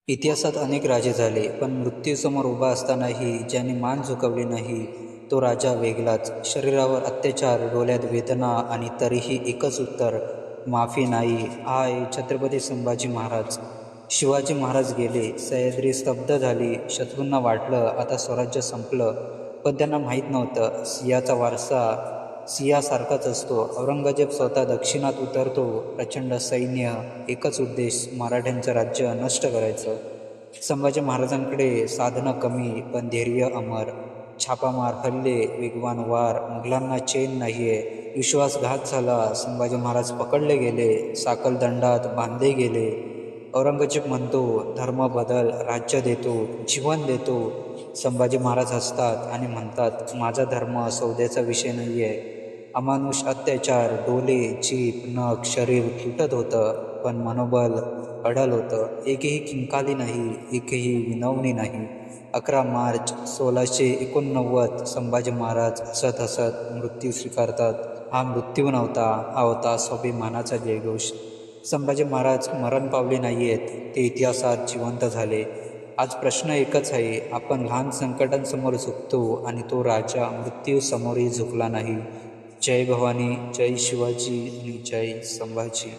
इतिहासात अनेक राजे झाले, पण मृत्यूसमोर उभा असतानाही ज्याने मान झुकवली नाही, तो राजा वेगळाच. शरीरावर अत्याचार, डोळ्यात वेदना आणि तरीही एकच उत्तर, माफी नाही. हा आहे छत्रपती संभाजी महाराज. शिवाजी महाराज गेले, सह्याद्री स्तब्ध झाली, शत्रूंना वाटलं आता स्वराज्य संपलं. पण त्यांना माहीत नव्हतं, सिंहाचा वारसा सिंहासारखाच असतो. औरंगजेब स्वतः दक्षिणात उतरतो, प्रचंड सैन्य, एकच उद्देश, मराठ्यांचं राज्य नष्ट करायचं. संभाजी महाराजांकडे साधनं कमी, पण धैर्य अमर. छापामार हल्ले, वेगवान वार, मुघलांना चैन नाहीये. विश्वासघात झाला, संभाजी महाराज पकडले गेले, साकलदंडात बांधले गेले. औरंगजेब म्हणतो, धर्म बदल, राज्य देतो, जीवन देतो. संभाजी महाराज हसतात आणि म्हणतात, माझा धर्म सौद्याचा विषय नाहीये. अमानुष अत्याचार, डोले, जीभ, नख, शरीर तुटत होतं, पण मनोबल अढळ होतं. एकही किंकाळी नाही, एकही विनवणी नाही. 11 मार्च 1689 संभाजी महाराज हसत हसत मृत्यू स्वीकारतात. हा मृत्यू नव्हता, हा होता स्वाभिमानाचा जयघोष. संभाजी महाराज मरण पावले नाहीयेत, ते इतिहासात जिवंत झाले. आज प्रश्न एकच आहे, आपण लहान संकटांसमोर झुकतो आणि तो राजा मृत्यू समोरही झुकला नाही. जय भवानी, जय शिवाजी आणि जय संभाजी.